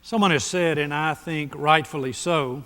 Someone has said, and I think rightfully so,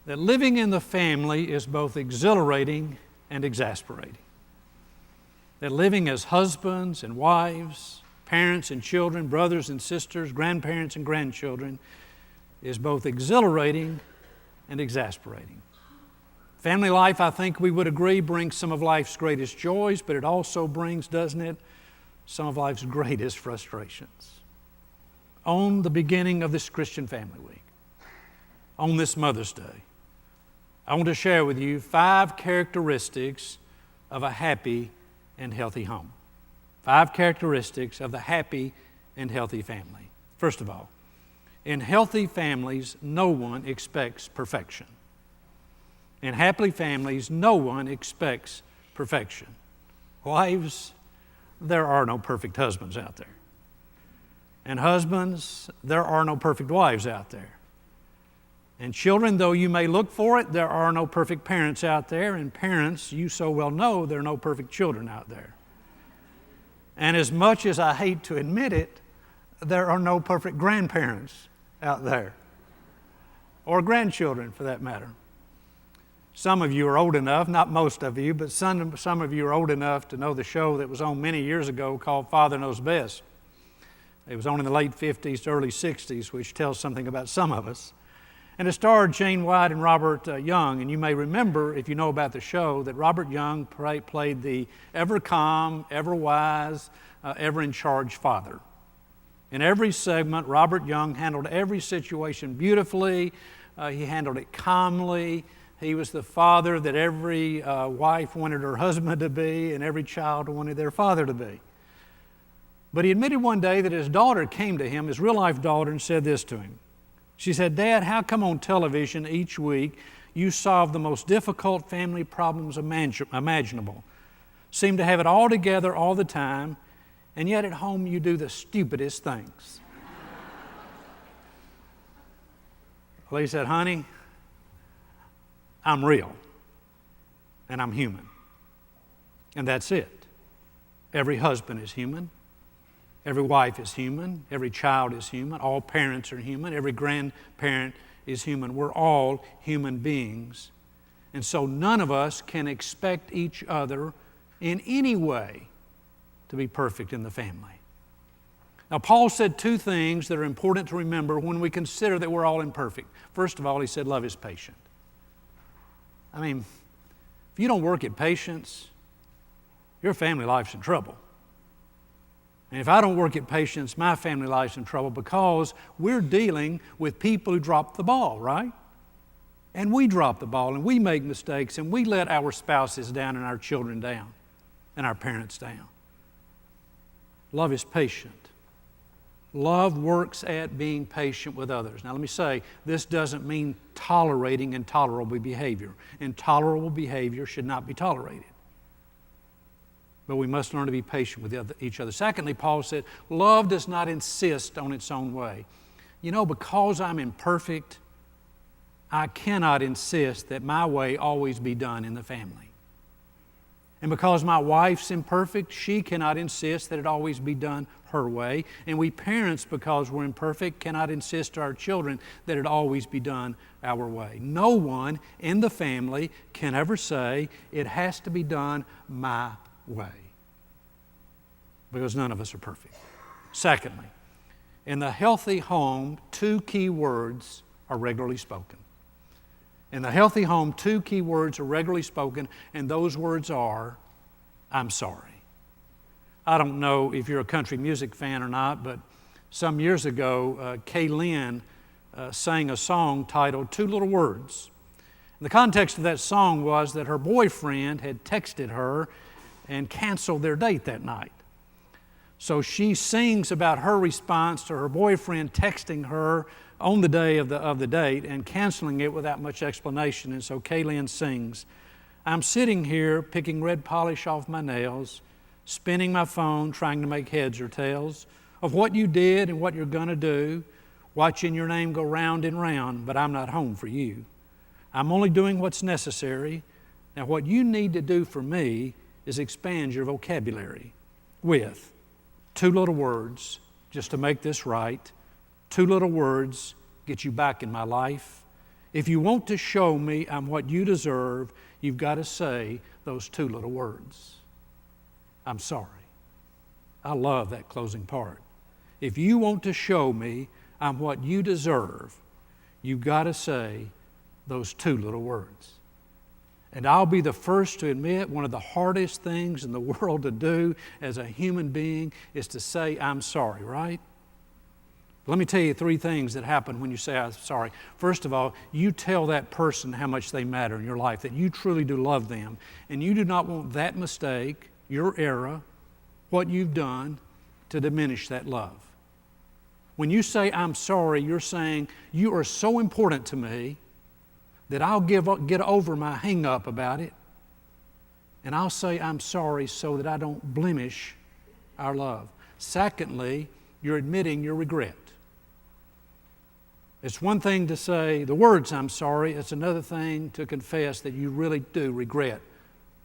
that living in the family is both exhilarating and exasperating. That living as husbands and wives, parents and children, brothers and sisters, grandparents and grandchildren is both exhilarating and exasperating. Family life, I think we would agree, brings some of life's greatest joys, but it also brings, doesn't it, some of life's greatest frustrations. On the beginning of this Christian Family Week, on this Mother's Day, I want to share with you 5 characteristics of a happy and healthy home. 5 characteristics of the happy and healthy family. First of all, in healthy families, no one expects perfection. In happy families, no one expects perfection. Wives, there are no perfect husbands out there. And husbands, there are no perfect wives out there. And children, though you may look for it, there are no perfect parents out there. And parents, you so well know there are no perfect children out there. And as much as I hate to admit it, there are no perfect grandparents out there. Or grandchildren, for that matter. Some of you are old enough, not most of you, but some of you are old enough to know the show that was on many years ago called Father Knows Best. It was on in the late 50s to early 60s, which tells something about some of us. And it starred Jane White and Robert Young. And you may remember, if you know about the show, that Robert Young played the ever calm, ever wise, ever in charge father. In every segment, Robert Young handled every situation beautifully. He handled it calmly. He was the father that every wife wanted her husband to be and every child wanted their father to be. But he admitted one day that his daughter came to him, his real-life daughter, and said this to him. She said, "Dad, how come on television each week you solve the most difficult family problems imaginable? Seem to have it all together all the time, and yet at home you do the stupidest things." Well, he said, "Honey, I'm real, and I'm human." And that's it. Every husband is human. Every wife is human. Every child is human. All parents are human. Every grandparent is human. We're all human beings. And so none of us can expect each other in any way to be perfect in the family. Now, Paul said 2 things that are important to remember when we consider that we're all imperfect. First of all, he said love is patient. I mean, if you don't work at patience, your family life's in trouble. And if I don't work at patience, my family life's in trouble because we're dealing with people who drop the ball, right? And we drop the ball and we make mistakes and we let our spouses down and our children down and our parents down. Love is patient. Love works at being patient with others. Now let me say, this doesn't mean tolerating intolerable behavior. Intolerable behavior should not be tolerated. But we must learn to be patient with each other. Secondly, Paul said, love does not insist on its own way. You know, because I'm imperfect, I cannot insist that my way always be done in the family. And because my wife's imperfect, she cannot insist that it always be done her way. And we parents, because we're imperfect, cannot insist to our children that it always be done our way. No one in the family can ever say it has to be done my way, because none of us are perfect. Secondly, in the healthy home, 2 key words are regularly spoken. In the healthy home, 2 key words are regularly spoken, and those words are, "I'm sorry." I don't know if you're a country music fan or not, but some years ago, Kay Lynn sang a song titled 2 Little Words. And the context of that song was that her boyfriend had texted her and canceled their date that night. So she sings about her response to her boyfriend texting her on the day of the date and canceling it without much explanation. And so Kaylin sings, "I'm sitting here picking red polish off my nails, spinning my phone trying to make heads or tails of what you did and what you're going to do, watching your name go round and round, but I'm not home for you. I'm only doing what's necessary. Now what you need to do for me is expand your vocabulary with 2 little words just to make this right. 2 little words get you back in my life. If you want to show me I'm what you deserve, you've got to say those 2 little words. I'm sorry. I love that closing part. If you want to show me I'm what you deserve, you've got to say those 2 little words. And I'll be the first to admit one of the hardest things in the world to do as a human being is to say I'm sorry, right? Let me tell you 3 things that happen when you say I'm sorry. First of all, you tell that person how much they matter in your life, that you truly do love them, and you do not want that mistake, your error, what you've done, to diminish that love. When you say I'm sorry, you're saying you are so important to me that I'll get over my hang-up about it, and I'll say I'm sorry so that I don't blemish our love. Secondly, you're admitting your regret. It's one thing to say the words I'm sorry, it's another thing to confess that you really do regret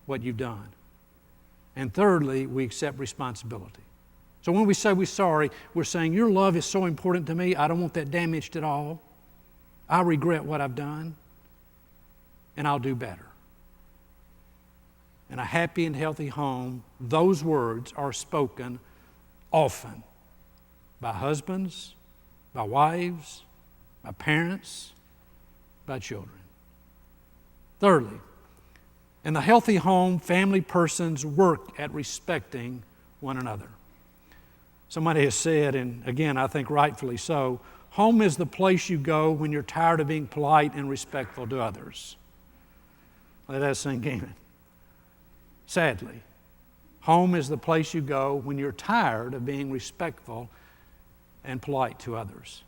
what you've done. And thirdly, we accept responsibility. So when we say we're sorry, we're saying your love is so important to me, I don't want that damaged at all. I regret what I've done, and I'll do better. In a happy and healthy home, those words are spoken often by husbands, by wives, by parents, by children. Thirdly, in the healthy home, family persons work at respecting one another. Somebody has said, and again, I think rightfully so, home is the place you go when you're tired of being polite and respectful to others. Let that sink in. Sadly, home is the place you go when you're tired of being respectful and polite to others.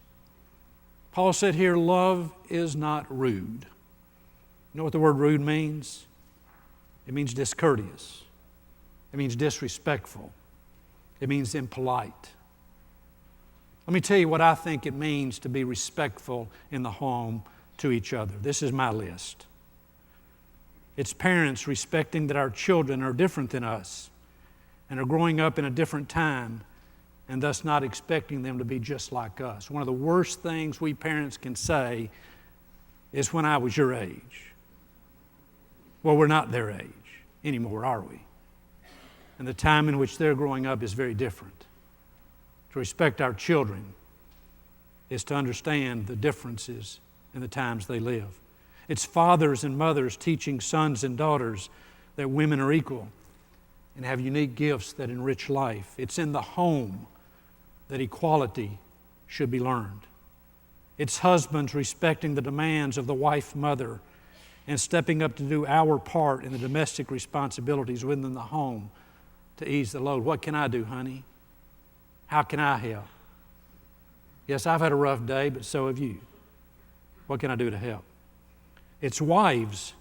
Paul said here, love is not rude. You know what the word rude means? It means discourteous. It means disrespectful. It means impolite. Let me tell you what I think it means to be respectful in the home to each other. This is my list. It's parents respecting that our children are different than us and are growing up in a different time, and thus not expecting them to be just like us. One of the worst things we parents can say is, when I was your age. Well, we're not their age anymore, are we? And the time in which they're growing up is very different. To respect our children is to understand the differences in the times they live. It's fathers and mothers teaching sons and daughters that women are equal and have unique gifts that enrich life. It's in the home that equality should be learned. It's husbands respecting the demands of the wife mother and stepping up to do our part in the domestic responsibilities within the home to ease the load. What can I do, honey? How can I help? Yes, I've had a rough day, but so have you. What can I do to help? It's wives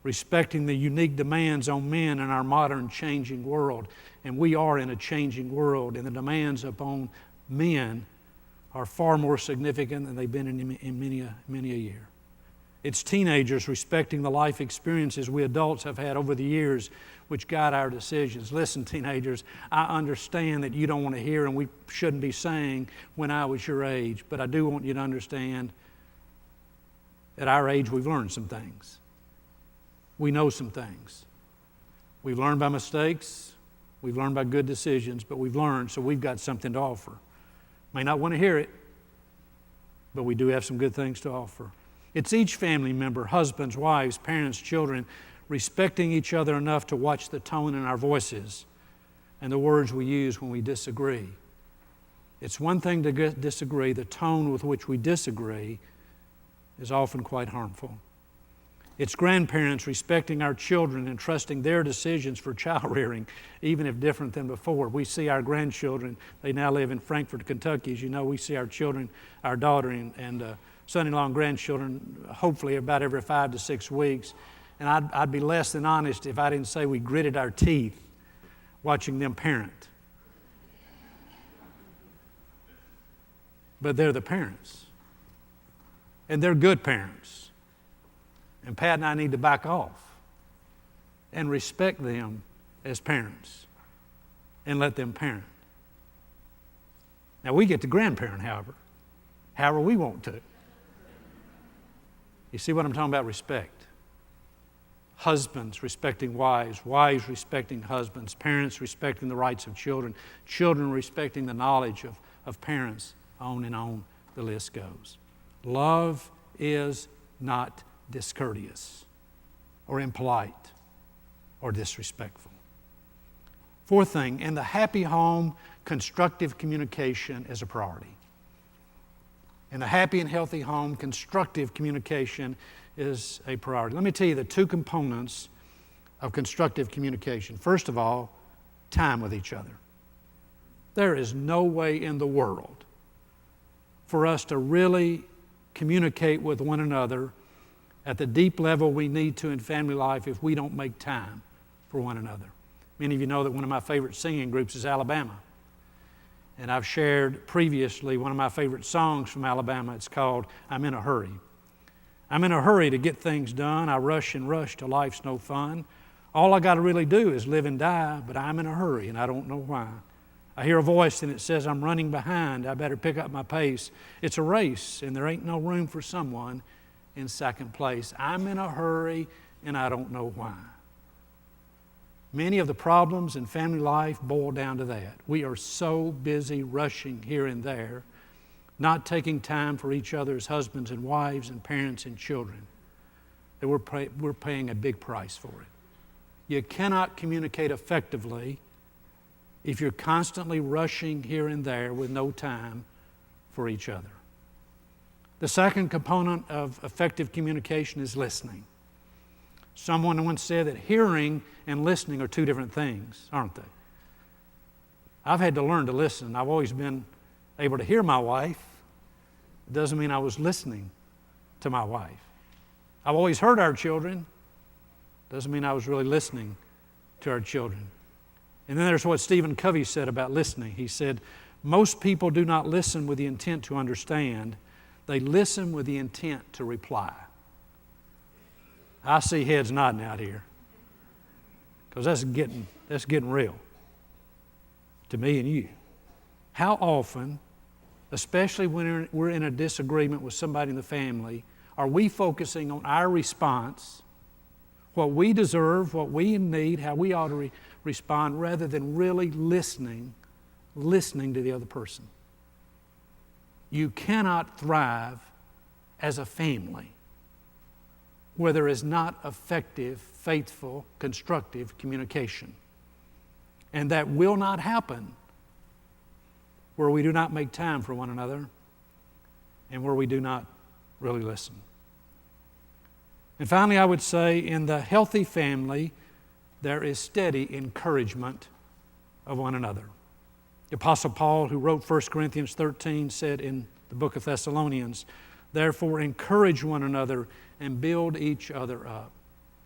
respecting the unique demands on men in our modern changing world. And we are in a changing world, and the demands upon men are far more significant than they've been in many a year. It's teenagers respecting the life experiences we adults have had over the years which guide our decisions. Listen, teenagers, I understand that you don't want to hear, and we shouldn't be saying when I was your age, but I do want you to understand at our age we've learned some things. We know some things. We've learned by mistakes, we've learned by good decisions, but we've learned, so we've got something to offer. May not want to hear it, but we do have some good things to offer. It's each family member, husbands, wives, parents, children, respecting each other enough to watch the tone in our voices and the words we use when we disagree. It's one thing to disagree. The tone with which we disagree is often quite harmful. It's grandparents respecting our children and trusting their decisions for child rearing, even if different than before. We see our grandchildren, they now live in Frankfort, Kentucky. As you know, we see our children, our daughter and son-in-law and grandchildren, hopefully about every 5 to 6 weeks. And I'd be less than honest if I didn't say we gritted our teeth watching them parent. But they're the parents. And they're good parents. And Pat and I need to back off and respect them as parents and let them parent. Now, we get to grandparent, however. however we want to. You see what I'm talking about? Respect. Husbands respecting wives, wives respecting husbands, parents respecting the rights of children, children respecting the knowledge of parents, on and on the list goes. Love is not discourteous or impolite or disrespectful. Fourth thing, in the happy home, constructive communication is a priority. In the happy and healthy home, constructive communication is a priority. Let me tell you the two components of constructive communication. First of all, time with each other. There is no way in the world for us to really communicate with one another at the deep level we need to in family life if we don't make time for one another. Many of you know that one of my favorite singing groups is Alabama. And I've shared previously one of my favorite songs from Alabama. It's called I'm in a Hurry. I'm in a hurry to get things done. I rush and rush till life's no fun. All I got to really do is live and die, but I'm in a hurry and I don't know why. I hear a voice and it says I'm running behind. I better pick up my pace. It's a race and there ain't no room for someone in second place. I'm in a hurry and I don't know why. Many of the problems in family life boil down to that. We are so busy rushing here and there, not taking time for each other as husbands and wives and parents and children, that we're paying a big price for it. You cannot communicate effectively if you're constantly rushing here and there with no time for each other. The second component of effective communication is listening. Someone once said that hearing and listening are two different things, aren't they? I've had to learn to listen. I've always been able to hear my wife. It doesn't mean I was listening to my wife. I've always heard our children. Doesn't mean I was really listening to our children. And then there's what Stephen Covey said about listening. He said, most people do not listen with the intent to understand. They listen with the intent to reply. I see heads nodding out here because that's getting real to me and you. How often, especially when we're in a disagreement with somebody in the family, are we focusing on our response, what we deserve, what we need, how we ought to respond, rather than really listening to the other person? You cannot thrive as a family where there is not effective, faithful, constructive communication. And that will not happen where we do not make time for one another and where we do not really listen. And finally, I would say in the healthy family, there is steady encouragement of one another. The Apostle Paul, who wrote 1 Corinthians 13, said in the book of Thessalonians, therefore encourage one another and build each other up.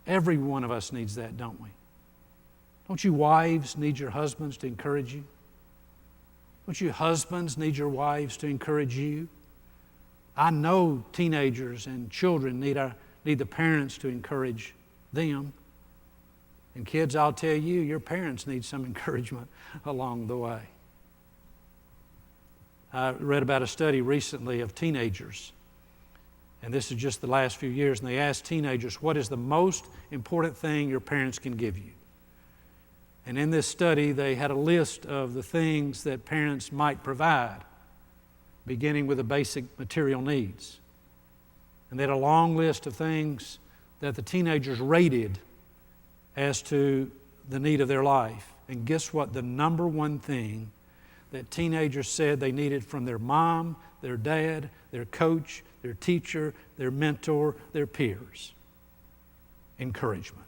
Every one of us needs that, don't we? Don't you wives need your husbands to encourage you? Don't you husbands need your wives to encourage you? I know teenagers and children need the parents to encourage them. And kids, I'll tell you, your parents need some encouragement along the way. I read about a study recently of teenagers, and this is just the last few years, and they asked teenagers, what is the most important thing your parents can give you? And in this study, they had a list of the things that parents might provide, beginning with the basic material needs. And they had a long list of things that the teenagers rated as to the need of their life. And guess what? The number one thing that teenagers said they needed from their mom, their dad, their coach, their teacher, their mentor, their peers: encouragement.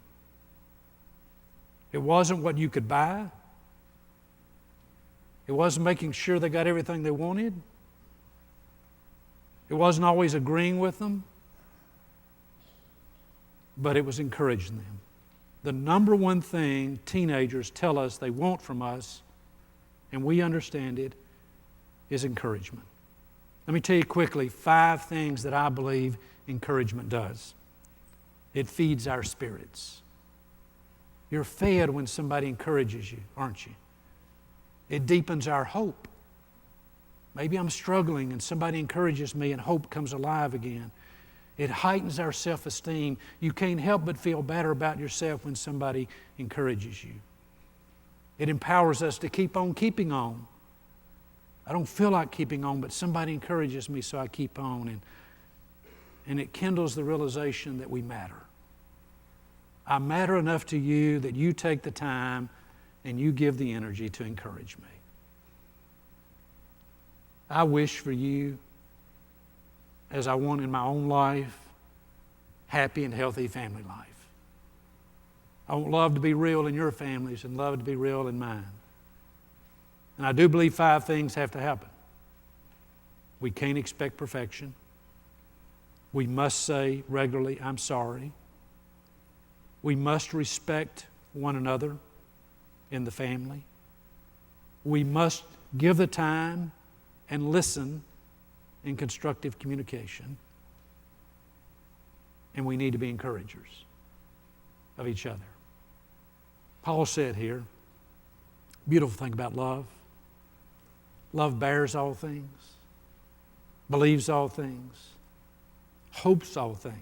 It wasn't what you could buy. It wasn't making sure they got everything they wanted. It wasn't always agreeing with them. But it was encouraging them. The number one thing teenagers tell us they want from us, and we understand it, is encouragement. Let me tell you quickly 5 things that I believe encouragement does. It feeds our spirits. You're fed when somebody encourages you, aren't you? It deepens our hope. Maybe I'm struggling and somebody encourages me and hope comes alive again. It heightens our self-esteem. You can't help but feel better about yourself when somebody encourages you. It empowers us to keep on keeping on. I don't feel like keeping on, but somebody encourages me, so I keep on. And it kindles the realization that we matter. I matter enough to you that you take the time and you give the energy to encourage me. I wish for you, as I want in my own life, happy and healthy family life. I want love to be real in your families and love to be real in mine. And I do believe 5 things have to happen. We can't expect perfection. We must say regularly, I'm sorry. We must respect one another in the family. We must give the time and listen in constructive communication. And we need to be encouragers of each other. Paul said here, beautiful thing about love. Love bears all things, believes all things, hopes all things,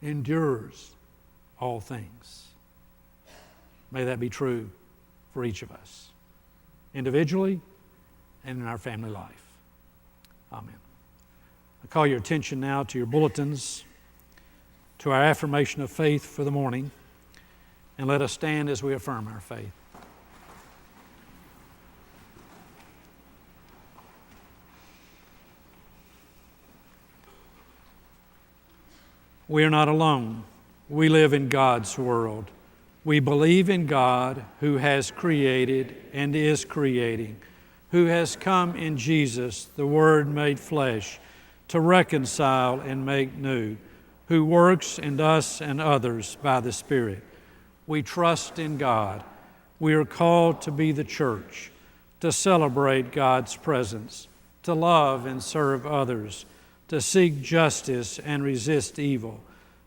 endures all things. May that be true for each of us, individually and in our family life. Amen. I call your attention now to your bulletins, to our affirmation of faith for the morning, and let us stand as we affirm our faith. We are not alone. We live in God's world. We believe in God who has created and is creating, who has come in Jesus, the Word made flesh, to reconcile and make new, who works in us and others by the Spirit. We trust in God. We are called to be the church, to celebrate God's presence, to love and serve others, to seek justice and resist evil,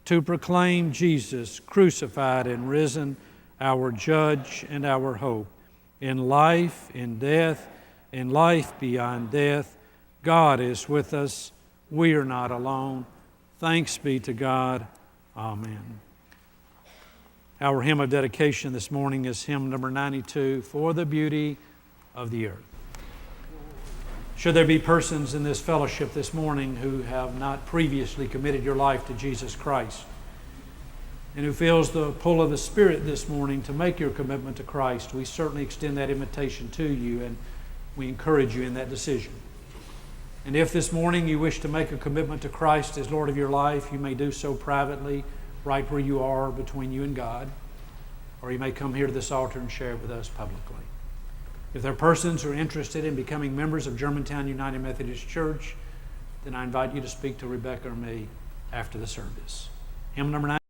to proclaim Jesus crucified and risen, our judge and our hope. In life, in death, in life beyond death, God is with us. We are not alone. Thanks be to God. Amen. Our hymn of dedication this morning is hymn number 92, For the Beauty of the Earth. Should there be persons in this fellowship this morning who have not previously committed your life to Jesus Christ and who feels the pull of the Spirit this morning to make your commitment to Christ, we certainly extend that invitation to you and we encourage you in that decision. And if this morning you wish to make a commitment to Christ as Lord of your life, you may do so privately, right where you are between you and God, or you may come here to this altar and share it with us publicly. If there are persons who are interested in becoming members of Germantown United Methodist Church, then I invite you to speak to Rebecca or me after the service. Hymn number 9.